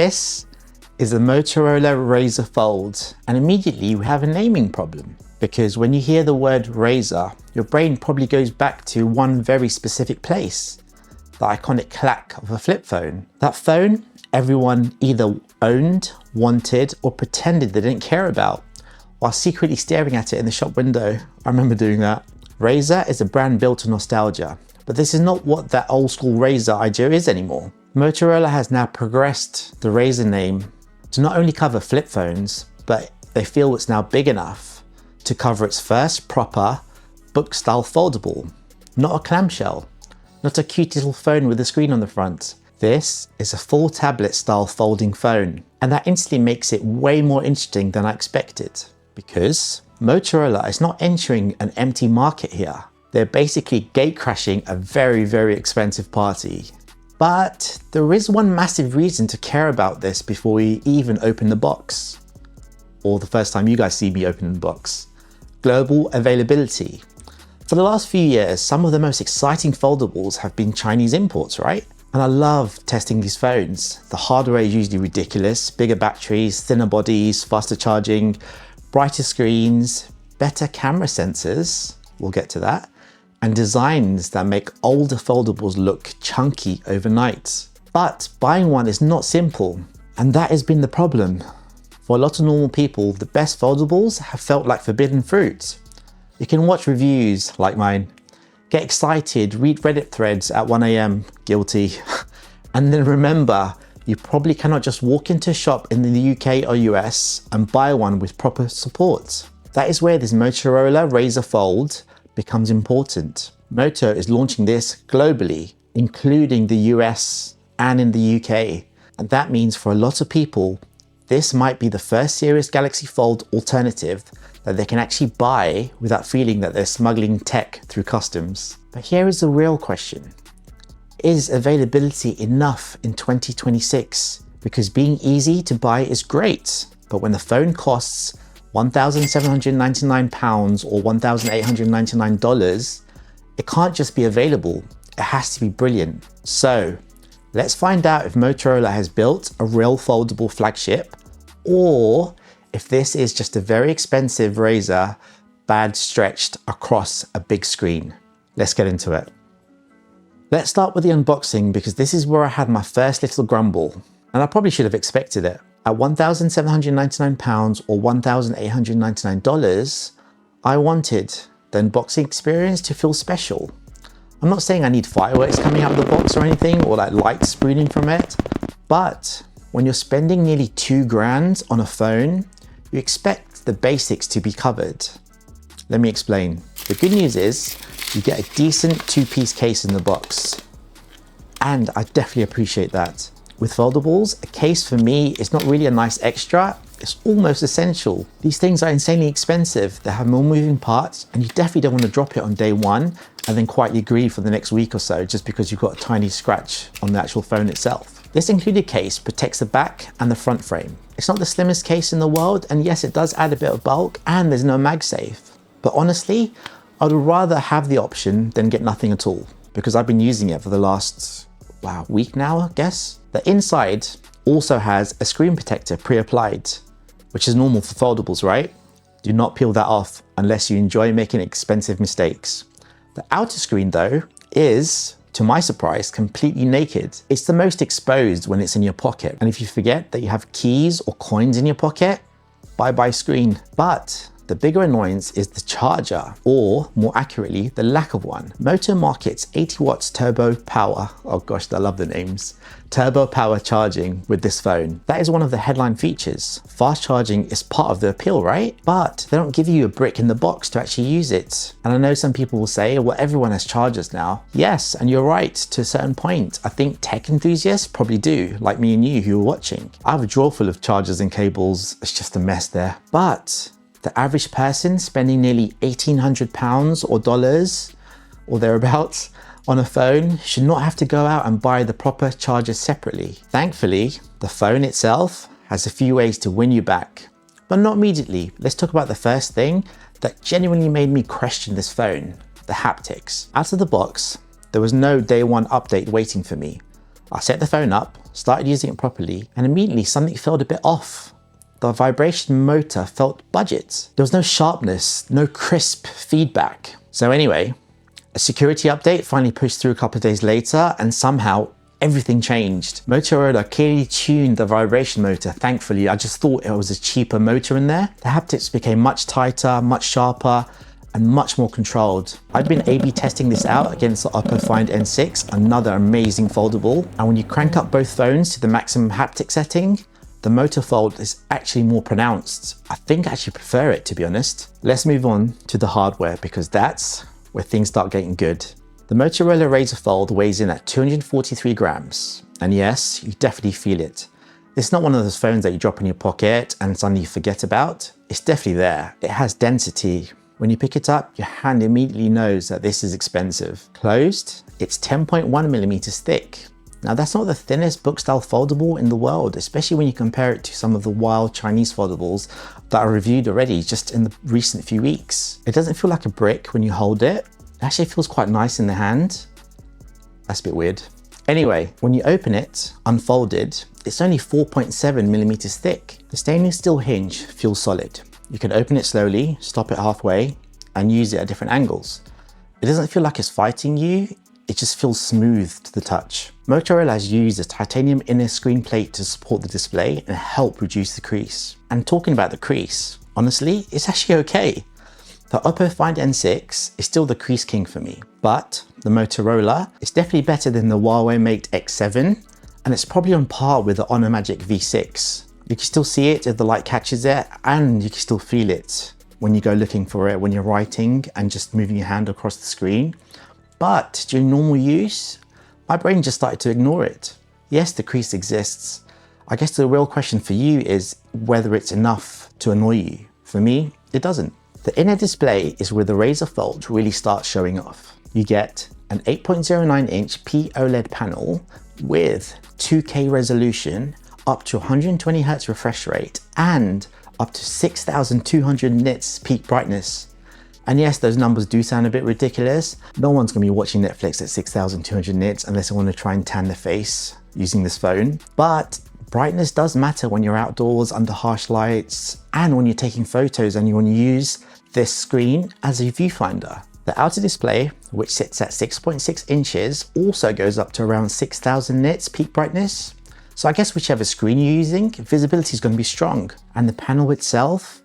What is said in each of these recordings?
This is the Motorola Razr Fold, and immediately we have a naming problem. Because when you hear the word Razr, your brain probably goes back to one very specific place, the iconic clack of a flip phone. That phone everyone either owned, wanted, or pretended they didn't care about, while secretly staring at it in the shop window. I remember doing that. Razr is a brand built on nostalgia, but this is not what that old school Razr idea is anymore. Motorola has now progressed the Razr name to not only cover flip phones, but they feel it's now big enough to cover its first proper book-style foldable. Not a clamshell, not a cute little phone with a screen on the front. This is a full tablet-style folding phone, and that instantly makes it way more interesting than I expected. Because Motorola is not entering an empty market here. They're basically gate-crashing a very, very expensive party. But there is one massive reason to care about this before we even open the box. Or the first time you guys see me open the box. Global availability. For the last few years, some of the most exciting foldables have been Chinese imports, right? And I love testing these phones. The hardware is usually ridiculous, bigger batteries, thinner bodies, faster charging, brighter screens, better camera sensors, we'll get to that, and designs that make older foldables look chunky overnight. But buying one is not simple, and that has been the problem. For a lot of normal people, the best foldables have felt like forbidden fruit. You can watch reviews like mine, get excited, read Reddit threads at 1 AM, guilty, and then remember, you probably cannot just walk into a shop in the UK or US and buy one with proper support. That is where this Motorola Razr Fold becomes important. Moto is launching this globally, including the US and in the UK. And that means for a lot of people, this might be the first serious Galaxy Fold alternative that they can actually buy without feeling that they're smuggling tech through customs. But here is the real question. Is availability enough in 2026? Because being easy to buy is great, but when the phone costs £1,799 or $1,899, it can't just be available, it has to be brilliant. So let's find out if Motorola has built a real foldable flagship, or if this is just a very expensive Razr, bad stretched across a big screen. Let's get into it. Let's start with the unboxing because this is where I had my first little grumble, and I probably should have expected it. At £1,799 or $1,899, I wanted the unboxing experience to feel special. I'm not saying I need fireworks coming out of the box or anything, or like lights spooning from it, but when you're spending nearly £2,000 on a phone, you expect the basics to be covered. Let me explain. The good news is you get a decent two-piece case in the box, and I definitely appreciate that. With foldables, a case for me is not really a nice extra, it's almost essential. These things are insanely expensive, they have more moving parts, and you definitely don't want to drop it on day one and then quietly grieve for the next week or so just because you've got a tiny scratch on the actual phone itself. This included case protects the back and the front frame. It's not the slimmest case in the world, and yes, it does add a bit of bulk, and there's no MagSafe. But honestly, I would rather have the option than get nothing at all, because I've been using it for the last, week now, I guess. The inside also has a screen protector pre-applied, which is normal for foldables, right? Do not peel that off unless you enjoy making expensive mistakes. The outer screen though is, to my surprise, completely naked. It's the most exposed when it's in your pocket. And if you forget that you have keys or coins in your pocket, bye-bye screen. But the bigger annoyance is the charger, or more accurately, the lack of one. Moto markets 80 watts turbo power, oh gosh, I love the names, turbo power charging with this phone. That is one of the headline features. Fast charging is part of the appeal, right? But they don't give you a brick in the box to actually use it. And I know some people will say, well, everyone has chargers now. Yes, and you're right to a certain point. I think tech enthusiasts probably do, like me and you who are watching. I have a drawer full of chargers and cables. It's just a mess there. But the average person spending nearly £1,800 or dollars or thereabouts on a phone should not have to go out and buy the proper charger separately. Thankfully, the phone itself has a few ways to win you back, but not immediately. Let's talk about the first thing that genuinely made me question this phone, the haptics. Out of the box, there was no day one update waiting for me. I set the phone up, started using it properly, and immediately something felt a bit off. The vibration motor felt budget. There was no sharpness, no crisp feedback. So anyway, a security update finally pushed through a couple of days later, and somehow everything changed. Motorola clearly tuned the vibration motor, thankfully. I just thought it was a cheaper motor in there. The haptics became much tighter, much sharper, and much more controlled. I've been A/B testing this out against the Oppo Find N6, another amazing foldable. And when you crank up both phones to the maximum haptic setting, the Moto Fold is actually more pronounced. I think I actually prefer it, to be honest. Let's move on to the hardware, because that's where things start getting good. The Motorola Razr Fold weighs in at 243 grams. And yes, you definitely feel it. It's not one of those phones that you drop in your pocket and suddenly you forget about. It's definitely there. It has density. When you pick it up, your hand immediately knows that this is expensive. Closed, it's 10.1 millimeters thick. Now that's not the thinnest book style foldable in the world, especially when you compare it to some of the wild Chinese foldables that are reviewed already just in the recent few weeks. It doesn't feel like a brick when you hold it. It actually feels quite nice in the hand. That's a bit weird. Anyway, when you open it, unfolded, it's only 4.7 millimeters thick. The stainless steel hinge feels solid. You can open it slowly, stop it halfway, and use it at different angles. It doesn't feel like it's fighting you, it just feels smooth to the touch. Motorola has used a titanium inner screen plate to support the display and help reduce the crease. And talking about the crease, honestly, it's actually okay. The Oppo Find N6 is still the crease king for me, but the Motorola is definitely better than the Huawei Mate X7, and it's probably on par with the Honor Magic V6. You can still see it if the light catches it, and you can still feel it when you go looking for it, when you're writing and just moving your hand across the screen. But during normal use, my brain just started to ignore it. Yes, the crease exists. I guess the real question for you is whether it's enough to annoy you. For me, it doesn't. The inner display is where the Razr Fold really starts showing off. You get an 8.09-inch POLED panel with 2K resolution, up to 120 Hz refresh rate, and up to 6,200 nits peak brightness. And yes, those numbers do sound a bit ridiculous. No one's gonna be watching Netflix at 6,200 nits unless they want to try and tan their face using this phone. But brightness does matter when you're outdoors under harsh lights and when you're taking photos and you want to use this screen as a viewfinder. The outer display, which sits at 6.6 inches, also goes up to around 6,000 nits peak brightness. So I guess whichever screen you're using, visibility is going to be strong. And the panel itself,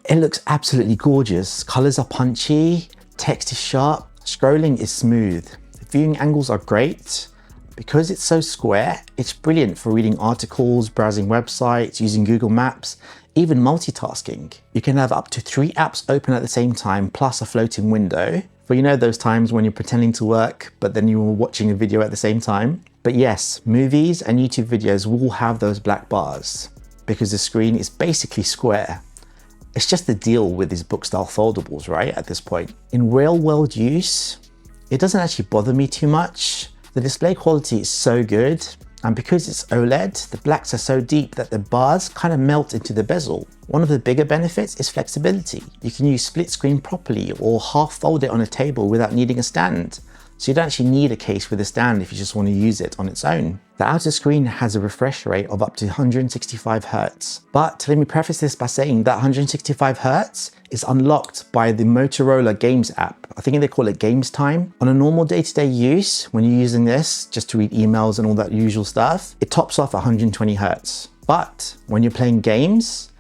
it looks absolutely gorgeous. Colors are punchy, text is sharp, scrolling is smooth. The viewing angles are great. Because it's so square, it's brilliant for reading articles, browsing websites, using Google Maps, even multitasking. You can have up to 3 apps open at the same time, plus a floating window. For you know those times when you're pretending to work, but then you were watching a video at the same time. But yes, movies and YouTube videos will have those black bars because the screen is basically square. It's just the deal with these book style foldables, right, at this point. In real world use, it doesn't actually bother me too much. The display quality is so good, and because it's OLED, the blacks are so deep that the bars kind of melt into the bezel. One of the bigger benefits is flexibility. You can use split screen properly or half fold it on a table without needing a stand. So you don't actually need a case with a stand if you just want to use it on its own. The outer screen has a refresh rate of up to 165 Hz. But let me preface this by saying that 165 Hz is unlocked by the Motorola Games app. I think they call it Games Time. On a normal day-to-day use, when you're using this just to read emails and all that usual stuff, it tops off 120 Hz. But when you're playing games,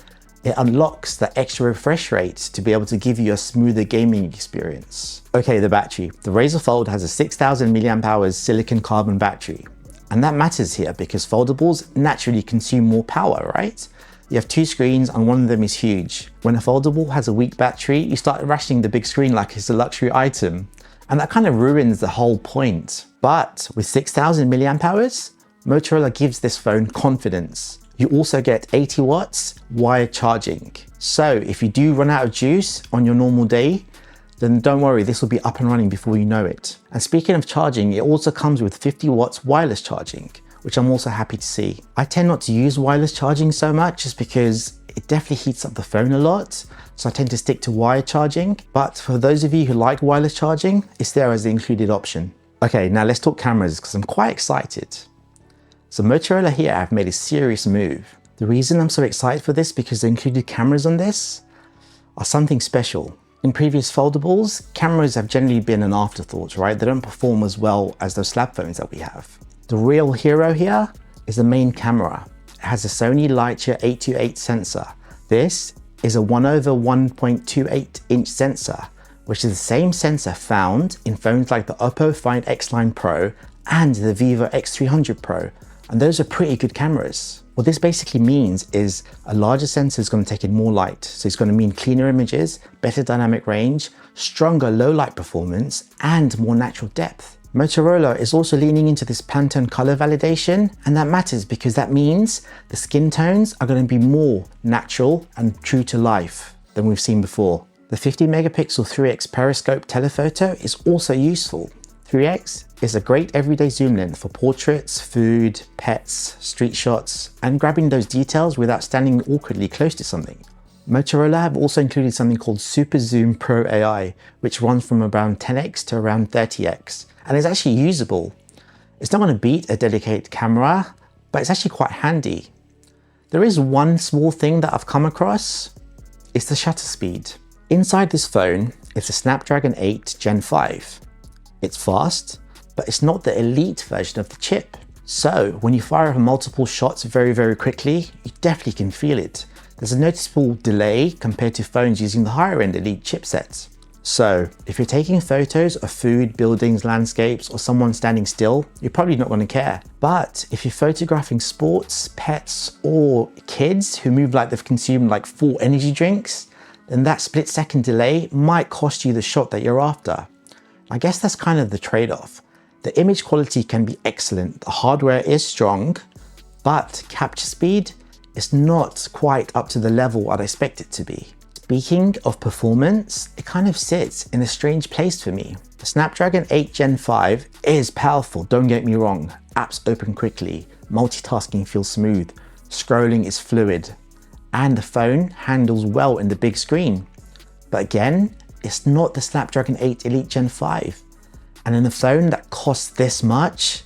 it unlocks the extra refresh rate to be able to give you a smoother gaming experience. Okay, the battery. The Razr Fold has a 6,000 mAh silicon carbon battery. And that matters here because foldables naturally consume more power, right? You have 2 screens and one of them is huge. When a foldable has a weak battery, you start rationing the big screen like it's a luxury item. And that kind of ruins the whole point. But with 6,000 mAh, Motorola gives this phone confidence. You also get 80 watts wired charging. So if you do run out of juice on your normal day, then don't worry, this will be up and running before you know it. And speaking of charging, it also comes with 50 watts wireless charging, which I'm also happy to see. I tend not to use wireless charging so much just because it definitely heats up the phone a lot. So I tend to stick to wired charging. But for those of you who like wireless charging, it's there as the included option. Okay, now let's talk cameras because I'm quite excited. So Motorola here have made a serious move. The reason I'm so excited for this because the included cameras on this are something special. In previous foldables, cameras have generally been an afterthought, right? They don't perform as well as those slab phones that we have. The real hero here is the main camera. It has a Sony Lytia 828 sensor. This is a 1/1.28 inch sensor, which is the same sensor found in phones like the Oppo Find N6 Pro and the Vivo X300 Pro. And those are pretty good cameras. What this basically means is a larger sensor is going to take in more light. So it's going to mean cleaner images, better dynamic range, stronger low light performance, and more natural depth. Motorola is also leaning into this Pantone color validation, and that matters because that means the skin tones are going to be more natural and true to life than we've seen before. The 50 megapixel 3x periscope telephoto is also useful. 3x is a great everyday zoom lens for portraits, food, pets, street shots, and grabbing those details without standing awkwardly close to something. Motorola have also included something called Super Zoom Pro AI, which runs from around 10x to around 30x, and is actually usable. It's not going to beat a dedicated camera, but it's actually quite handy. There is one small thing that I've come across. It's the shutter speed. Inside this phone is a Snapdragon 8 Gen 5. It's fast, but it's not the elite version of the chip. So when you fire multiple shots very, very quickly, you definitely can feel it. There's a noticeable delay compared to phones using the higher end elite chipsets. So if you're taking photos of food, buildings, landscapes, or someone standing still, you're probably not going to care. But if you're photographing sports, pets, or kids who move like they've consumed like 4 energy drinks, then that split-second delay might cost you the shot that you're after. I guess that's kind of the trade-off. The image quality can be excellent, the hardware is strong, but capture speed is not quite up to the level I'd expect it to be. Speaking of performance, it kind of sits in a strange place for me. The Snapdragon 8 Gen 5 is powerful, don't get me wrong. Apps open quickly, multitasking feels smooth, scrolling is fluid, and the phone handles well in the big screen. But again, it's not the Snapdragon 8 Elite Gen 5. And in a phone that costs this much,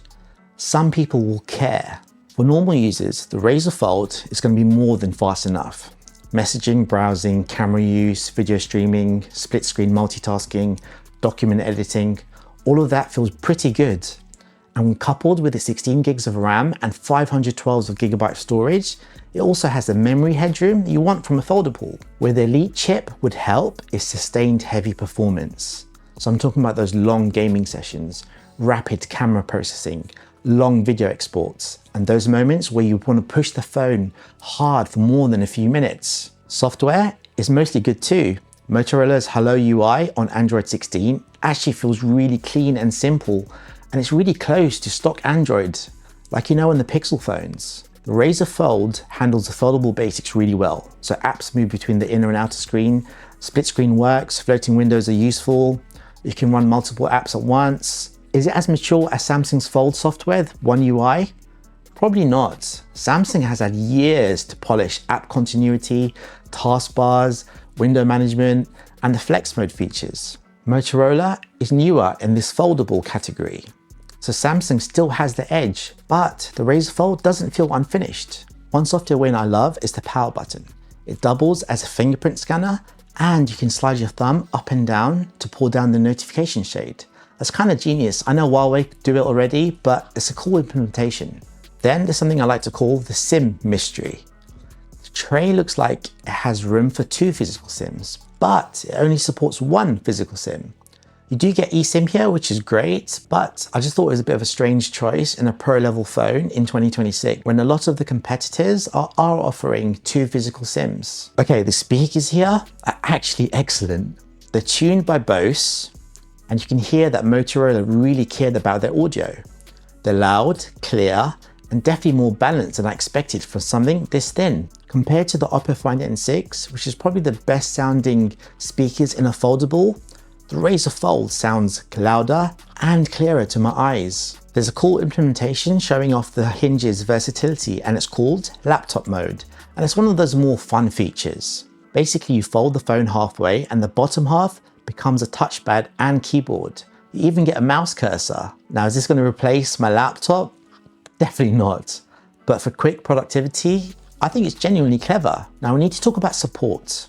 some people will care. For normal users, the Razr Fold is going to be more than fast enough. Messaging, browsing, camera use, video streaming, split screen multitasking, document editing, all of that feels pretty good. And when coupled with the 16 gigs of RAM and 512 GB storage, it also has the memory headroom you want from a foldable. Where the Elite chip would help is sustained heavy performance. So I'm talking about those long gaming sessions, rapid camera processing, long video exports, and those moments where you want to push the phone hard for more than a few minutes. Software is mostly good too. Motorola's Hello UI on Android 16 actually feels really clean and simple, and it's really close to stock Android, like you know in the Pixel phones. The Razr Fold handles the foldable basics really well. So apps move between the inner and outer screen, split screen works, floating windows are useful, you can run multiple apps at once. Is it as mature as Samsung's Fold software, One UI? Probably not. Samsung has had years to polish app continuity, taskbars, window management, and the flex mode features. Motorola is newer in this foldable category. So Samsung still has the edge, but the Razr Fold doesn't feel unfinished. One software win I love is the power button. It doubles as a fingerprint scanner, and you can slide your thumb up and down to pull down the notification shade. That's kind of genius. I know Huawei do it already, but it's a cool implementation. Then there's something I like to call the SIM mystery. The tray looks like it has room for 2 physical SIMs, but it only supports 1 physical SIM. You do get eSIM here, which is great, but I just thought it was a bit of a strange choice in a pro level phone in 2026 when a lot of the competitors are offering 2 physical SIMs. Okay, the speakers here are actually excellent. They're tuned by Bose, and you can hear that Motorola really cared about their audio. They're loud, clear, and definitely more balanced than I expected for something this thin. Compared to the Oppo Find N6, which is probably the best sounding speakers in a foldable, the Razr Fold sounds louder and clearer to my eyes. There's a cool implementation showing off the hinge's versatility, and it's called laptop mode, and it's one of those more fun features. Basically, you fold the phone halfway and the bottom half becomes a touchpad and keyboard. You even get a mouse cursor. Now, is this going to replace my laptop? Definitely not. But for quick productivity, I think it's genuinely clever. Now we need to talk about support.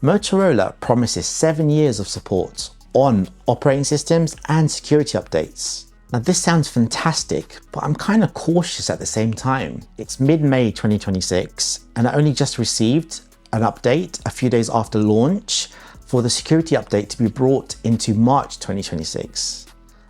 Motorola promises 7 years of support on operating systems and security updates. Now this sounds fantastic, but I'm kind of cautious at the same time. It's mid-May 2026 and I only just received an update a few days after launch for the security update to be brought into March 2026.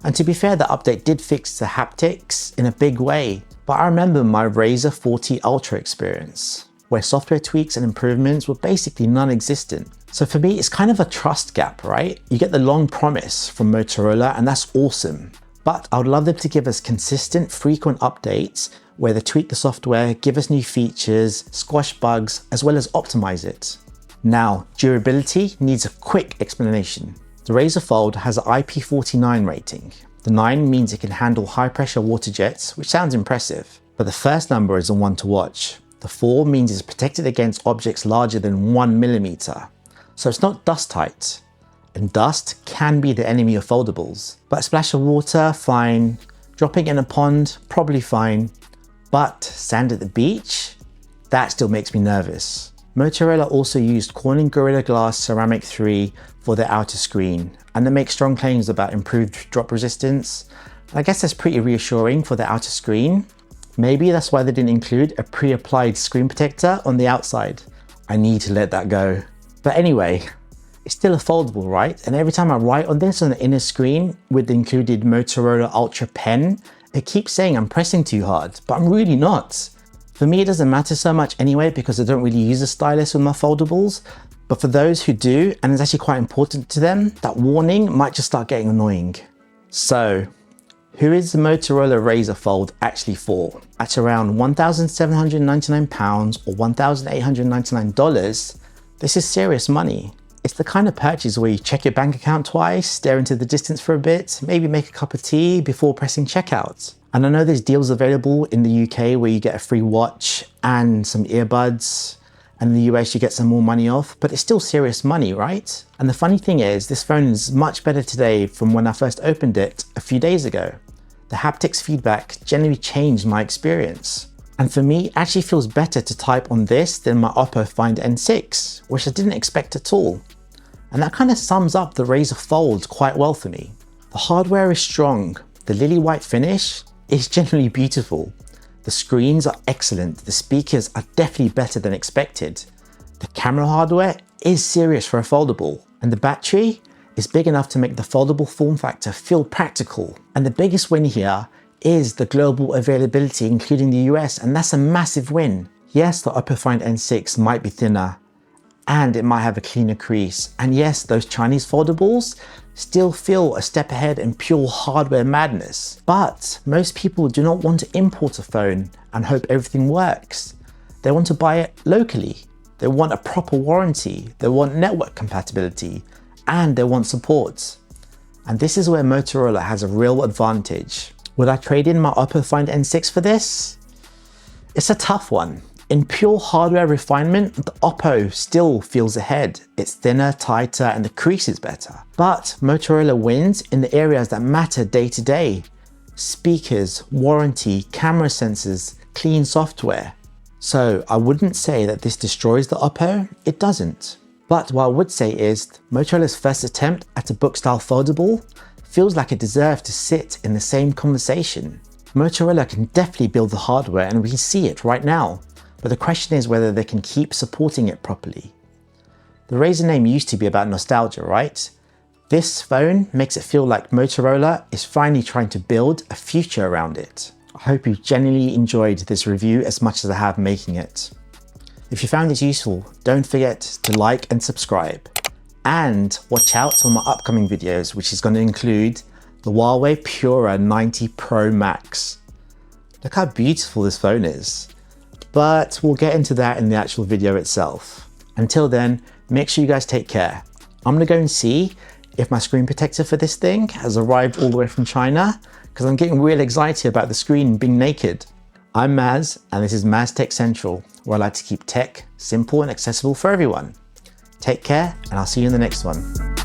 And to be fair, the update did fix the haptics in a big way, but I remember my Razr 40 Ultra experience, where software tweaks and improvements were basically non-existent. So for me, it's kind of a trust gap, right? You get the long promise from Motorola and that's awesome. But I would love them to give us consistent, frequent updates where they tweak the software, give us new features, squash bugs, as well as optimize it. Now, durability needs a quick explanation. The Razr Fold has an IP49 rating. The 9 means it can handle high pressure water jets, which sounds impressive. But the first number is the one to watch. The 4 means it's protected against objects larger than 1 millimeter. So it's not dust tight. And dust can be the enemy of foldables. But a splash of water, fine. Dropping in a pond, probably fine. But sand at the beach? That still makes me nervous. Motorola also used Corning Gorilla Glass Ceramic 3 for their outer screen, and they make strong claims about improved drop resistance. I guess that's pretty reassuring for the outer screen. Maybe that's why they didn't include a pre-applied screen protector on the outside. I need to let that go. But anyway, it's still a foldable, right? And every time I write on this on the inner screen with the included Motorola Ultra pen, it keeps saying I'm pressing too hard, but I'm really not. For me, it doesn't matter so much anyway because I don't really use a stylus with my foldables. But for those who do, and it's actually quite important to them, that warning might just start getting annoying. So, who is the Motorola Razr Fold actually for? At around £1,799 or $1,899, this is serious money. It's the kind of purchase where you check your bank account twice, stare into the distance for a bit, maybe make a cup of tea before pressing checkout. And I know there's deals available in the UK where you get a free watch and some earbuds, and in the US you get some more money off, but it's still serious money, right? And the funny thing is, this phone is much better today from when I first opened it a few days ago. The haptics feedback generally changed my experience. And for me, it actually feels better to type on this than my Oppo Find N6, which I didn't expect at all. And that kind of sums up the Razr Fold quite well for me. The hardware is strong, the lily white finish is generally beautiful. The screens are excellent, the speakers are definitely better than expected. The camera hardware is serious for a foldable, and the battery is big enough to make the foldable form factor feel practical. And the biggest win here is the global availability, including the US, and that's a massive win. Yes, the Oppo Find N6 might be thinner, and it might have a cleaner crease. And yes, those Chinese foldables still feel a step ahead in pure hardware madness. But most people do not want to import a phone and hope everything works. They want to buy it locally. They want a proper warranty. They want network compatibility, and they want support. And this is where Motorola has a real advantage. Would I trade in my Oppo Find N6 for this? It's a tough one. In pure hardware refinement, the Oppo still feels ahead. It's thinner, tighter, and the crease is better. But Motorola wins in the areas that matter day to day. Speakers, warranty, camera sensors, clean software. So I wouldn't say that this destroys the Oppo, it doesn't. But what I would say is Motorola's first attempt at a book-style foldable feels like it deserves to sit in the same conversation. Motorola can definitely build the hardware and we can see it right now. But the question is whether they can keep supporting it properly. The Razr name used to be about nostalgia, right? This phone makes it feel like Motorola is finally trying to build a future around it. I hope you genuinely enjoyed this review as much as I have making it. If you found this useful, don't forget to like and subscribe. And watch out for my upcoming videos, which is going to include the Huawei Pura 90 Pro Max. Look how beautiful this phone is. But we'll get into that in the actual video itself. Until then, make sure you guys take care. I'm gonna go and see if my screen protector for this thing has arrived all the way from China, because I'm getting real excited about the screen being naked. I'm Maz, and this is MazTechCentral, where I like to keep tech simple and accessible for everyone. Take care, and I'll see you in the next one.